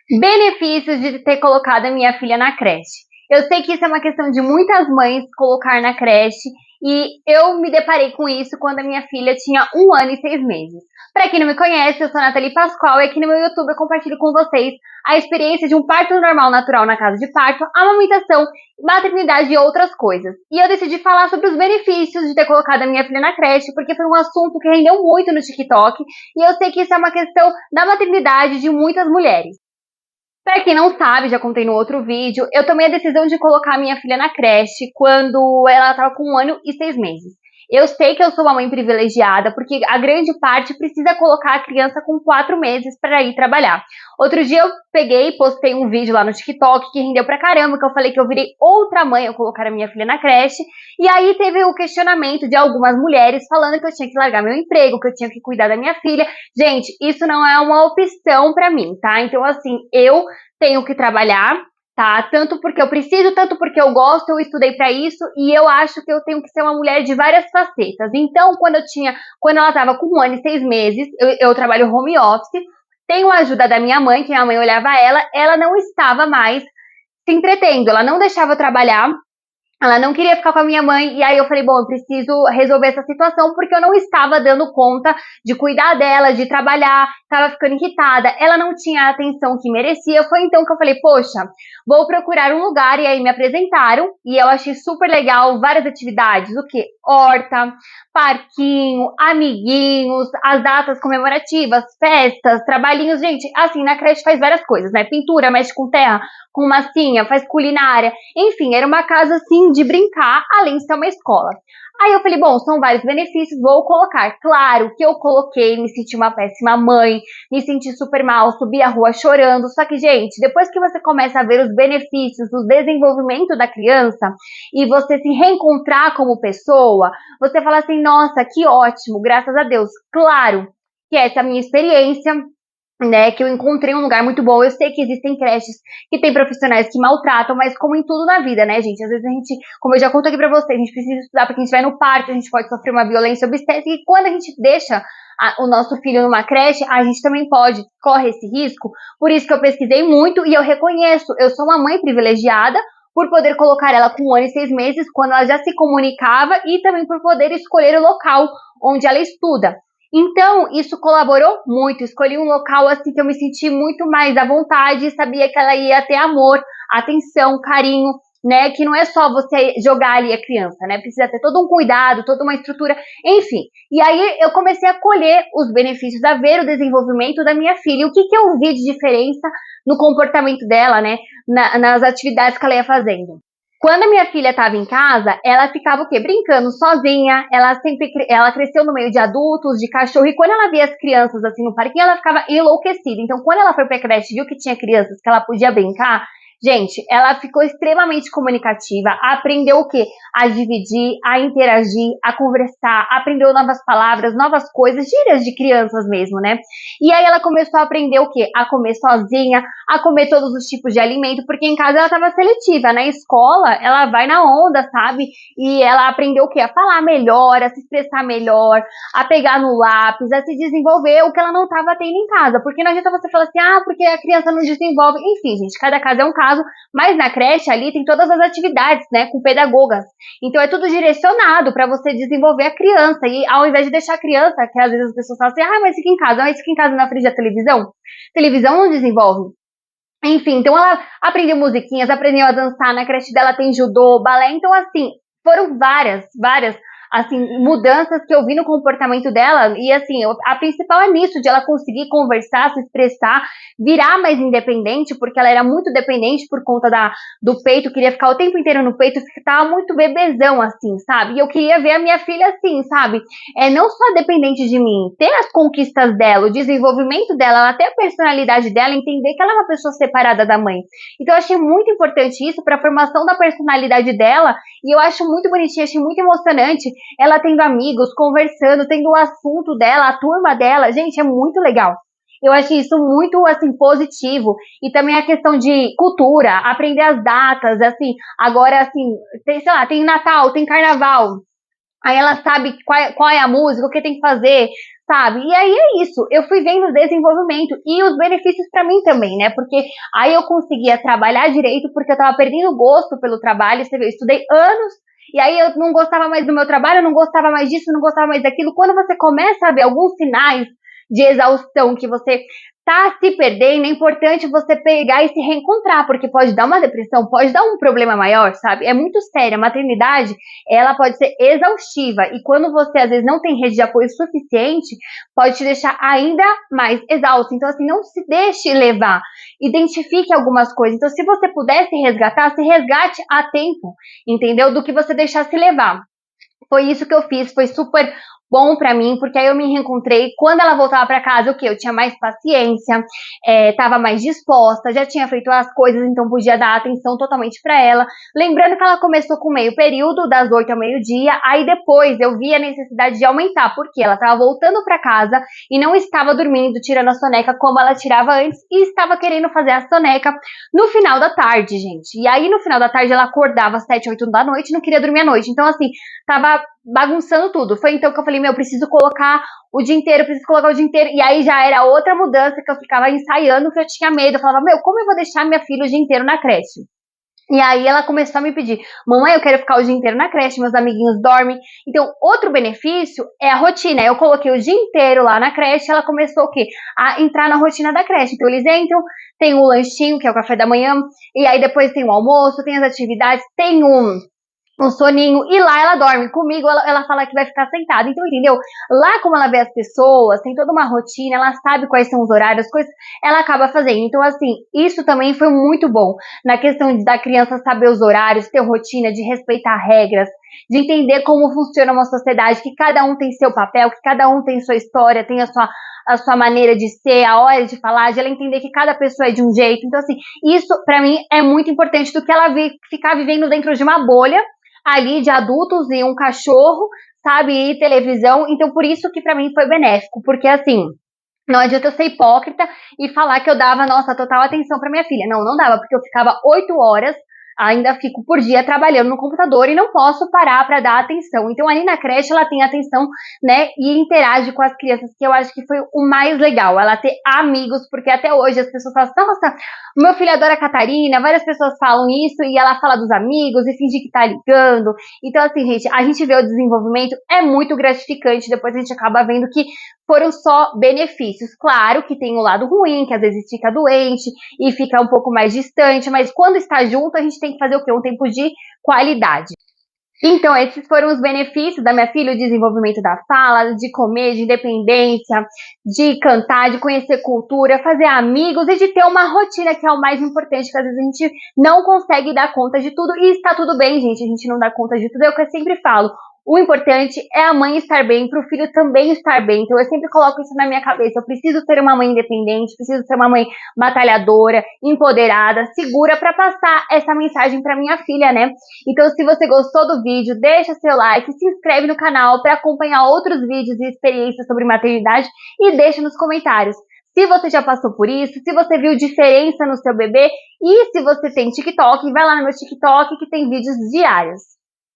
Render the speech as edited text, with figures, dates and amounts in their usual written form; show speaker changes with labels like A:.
A: Benefícios de ter colocado a minha filha na creche. Eu sei que isso é uma questão de muitas mães colocar na creche e eu me deparei com isso quando a minha filha tinha 1 ano e 6 meses. Para quem não me conhece, eu sou a Nathalie Pascoal e aqui no meu YouTube eu compartilho com vocês a experiência de um parto normal natural na casa de parto, amamentação, maternidade e outras coisas. E eu decidi falar sobre os benefícios de ter colocado a minha filha na creche, porque foi um assunto que rendeu muito no TikTok e eu sei que isso é uma questão da maternidade de muitas mulheres. Pra quem não sabe, já contei no outro vídeo, eu tomei a decisão de colocar a minha filha na creche quando ela estava com 1 ano e 6 meses. Eu sei que eu sou uma mãe privilegiada, porque a grande parte precisa colocar a criança com 4 meses para ir trabalhar. Outro dia eu peguei e postei um vídeo lá no TikTok que rendeu pra caramba, que eu falei que eu virei outra mãe ao colocar a minha filha na creche. E aí teve o questionamento de algumas mulheres falando que eu tinha que largar meu emprego, que eu tinha que cuidar da minha filha. Gente, isso não é uma opção pra mim, tá? Então, assim, eu tenho que trabalhar, tá? Tanto porque eu preciso, tanto porque eu gosto, eu estudei para isso e eu acho que eu tenho que ser uma mulher de várias facetas. Então, quando ela estava com 1 ano e 6 meses, eu trabalho home office, tenho a ajuda da minha mãe, que a mãe olhava ela não estava mais se entretendo, ela não deixava eu trabalhar, ela não queria ficar com a minha mãe, e aí eu falei, bom, eu preciso resolver essa situação, porque eu não estava dando conta de cuidar dela, de trabalhar, estava ficando irritada, ela não tinha a atenção que merecia, foi então que eu falei, poxa, vou procurar um lugar, e aí me apresentaram, e eu achei super legal, várias atividades, o quê? Horta, parquinho, amiguinhos, as datas comemorativas, festas, trabalhinhos, gente, assim, na creche faz várias coisas, né? Pintura, mexe com terra, com massinha, faz culinária, enfim, era uma casa assim de brincar, além de ser uma escola. Aí eu falei, bom, são vários benefícios, vou colocar. Claro que eu coloquei, me senti uma péssima mãe, me senti super mal, subi a rua chorando. Só que, gente, depois que você começa a ver os benefícios do desenvolvimento da criança e você se reencontrar como pessoa, você fala assim, nossa, que ótimo, graças a Deus. Claro que essa é a minha experiência, né, que eu encontrei um lugar muito bom. Eu sei que existem creches que tem profissionais que maltratam, mas como em tudo na vida, né, gente? Às vezes a gente, como eu já conto aqui pra vocês, a gente precisa estudar porque a gente vai no parque, a gente pode sofrer uma violência obstétrica e quando a gente deixa o nosso filho numa creche, a gente também pode, corre esse risco. Por isso que eu pesquisei muito e eu reconheço, eu sou uma mãe privilegiada por poder colocar ela com 1 ano e 6 meses, quando ela já se comunicava e também por poder escolher o local onde ela estuda. Então, isso colaborou muito. Escolhi um local assim que eu me senti muito mais à vontade, sabia que ela ia ter amor, atenção, carinho, né? Que não é só você jogar ali a criança, né? Precisa ter todo um cuidado, toda uma estrutura, enfim. E aí eu comecei a colher os benefícios, a ver o desenvolvimento da minha filha. E o que eu vi de diferença no comportamento dela, né? Nas atividades que ela ia fazendo. Quando a minha filha estava em casa, ela ficava o quê? Brincando sozinha. Ela cresceu no meio de adultos, de cachorro, e quando ela via as crianças assim no parquinho, ela ficava enlouquecida. Então, quando ela foi pra creche, viu que tinha crianças que ela podia brincar, gente, ela ficou extremamente comunicativa, aprendeu o quê? A dividir, a interagir, a conversar, aprendeu novas palavras, novas coisas, gírias de crianças mesmo, né? E aí ela começou a aprender o quê? A comer sozinha, a comer todos os tipos de alimento, porque em casa ela estava seletiva, na escola ela vai na onda, sabe? E ela aprendeu o quê? A falar melhor, a se expressar melhor, a pegar no lápis, a se desenvolver, o que ela não estava tendo em casa, porque não adianta você falar assim, ah, porque a criança não desenvolve, enfim, gente, cada caso é um caso, mas na creche ali tem todas as atividades, né, com pedagogas, então é tudo direcionado para você desenvolver a criança, e ao invés de deixar a criança, que às vezes as pessoas falam assim, ah, mas fica em casa, mas fica em casa na frente da televisão, televisão não desenvolve. Enfim, então ela aprendeu musiquinhas, aprendeu a dançar, na creche dela tem judô, balé, então assim, foram várias, assim, mudanças que eu vi no comportamento dela, e assim, a principal é nisso, de ela conseguir conversar, se expressar, virar mais independente, porque ela era muito dependente por conta do peito, queria ficar o tempo inteiro no peito, estava muito bebezão, assim, sabe? E eu queria ver a minha filha assim, sabe? Não só dependente de mim, ter as conquistas dela, o desenvolvimento dela, ela ter a personalidade dela, entender que ela é uma pessoa separada da mãe. Então eu achei muito importante isso para a formação da personalidade dela, e eu acho muito bonitinho, achei muito emocionante ela tendo amigos, conversando, tendo o assunto dela, a turma dela, gente, é muito legal. Eu achei isso muito, assim, positivo. E também a questão de cultura, aprender as datas, assim, agora, assim, tem, sei lá, tem Natal, tem Carnaval, aí ela sabe qual é a música, o que tem que fazer, sabe? E aí é isso, eu fui vendo o desenvolvimento e os benefícios pra mim também, né? Porque aí eu conseguia trabalhar direito, porque eu tava perdendo gosto pelo trabalho, você vê, eu estudei anos, e aí eu não gostava mais do meu trabalho, eu não gostava mais disso, não gostava mais daquilo. Quando você começa a ver alguns sinais de exaustão, que você tá se perdendo, é importante você pegar e se reencontrar, porque pode dar uma depressão, pode dar um problema maior, sabe? É muito sério. A maternidade, ela pode ser exaustiva, e quando você às vezes não tem rede de apoio suficiente, pode te deixar ainda mais exausto. Então, assim, não se deixe levar, identifique algumas coisas. Então, se você puder se resgatar, se resgate a tempo, entendeu? Do que você deixar se levar. Foi isso que eu fiz, foi super bom pra mim, porque aí eu me reencontrei. Quando ela voltava pra casa, o quê? Eu tinha mais paciência, tava mais disposta, já tinha feito as coisas, então podia dar atenção totalmente pra ela. Lembrando que ela começou com meio período, das 8 ao meio-dia, aí depois eu vi a necessidade de aumentar, porque ela tava voltando pra casa e não estava dormindo, tirando a soneca como ela tirava antes, e estava querendo fazer a soneca no final da tarde, gente. E aí no final da tarde ela acordava às 7, 8 da noite e não queria dormir à noite. Então, assim, tava bagunçando tudo. Foi então que eu falei, meu, eu preciso colocar o dia inteiro, preciso colocar o dia inteiro. E aí já era outra mudança que eu ficava ensaiando, que eu tinha medo. Eu falava, meu, como eu vou deixar minha filha o dia inteiro na creche? E aí ela começou a me pedir, mamãe, eu quero ficar o dia inteiro na creche, meus amiguinhos dormem. Então, outro benefício é a rotina. Eu coloquei o dia inteiro lá na creche, ela começou o quê? A entrar na rotina da creche. Então, eles entram, tem o lanchinho, que é o café da manhã, e aí depois tem o almoço, tem as atividades, tem um soninho, e lá ela dorme. Comigo, ela fala que vai ficar sentada. Então, entendeu? Lá, como ela vê as pessoas, tem toda uma rotina, ela sabe quais são os horários, as coisas, ela acaba fazendo. Então, assim, isso também foi muito bom. Na questão da criança saber os horários, ter rotina, de respeitar regras, de entender como funciona uma sociedade, que cada um tem seu papel, que cada um tem sua história, tem a sua maneira de ser, a hora de falar, de ela entender que cada pessoa é de um jeito. Então, assim, isso pra mim é muito importante do que ela ficar vivendo dentro de uma bolha ali de adultos e um cachorro, sabe, e televisão. Então, por isso que pra mim foi benéfico, porque assim, não adianta eu ser hipócrita e falar que eu dava, nossa, total atenção pra minha filha. Não, não dava, porque eu ficava 8 horas, ainda fico por dia trabalhando no computador e não posso parar para dar atenção. Então, ali na creche, ela tem atenção, né, e interage com as crianças, que eu acho que foi o mais legal. Ela ter amigos, porque até hoje as pessoas falam, nossa, meu filho adora a Catarina, várias pessoas falam isso, e ela fala dos amigos e finge que tá ligando. Então, assim, gente, a gente vê o desenvolvimento, é muito gratificante, depois a gente acaba vendo que foram só benefícios. Claro que tem o lado ruim, que às vezes fica doente e fica um pouco mais distante, mas quando está junto, a gente tem que fazer o quê? Um tempo de qualidade. Então, esses foram os benefícios da minha filha, o desenvolvimento da fala, de comer, de independência, de cantar, de conhecer cultura, fazer amigos e de ter uma rotina, que é o mais importante, que às vezes a gente não consegue dar conta de tudo, e está tudo bem, gente, a gente não dá conta de tudo, é o que eu sempre falo. O importante é a mãe estar bem, para o filho também estar bem. Então, eu sempre coloco isso na minha cabeça. Eu preciso ser uma mãe independente, preciso ser uma mãe batalhadora, empoderada, segura, para passar essa mensagem para minha filha, né? Então, se você gostou do vídeo, deixa seu like, se inscreve no canal para acompanhar outros vídeos e experiências sobre maternidade e deixa nos comentários se você já passou por isso, se você viu diferença no seu bebê, e se você tem TikTok, vai lá no meu TikTok que tem vídeos diários.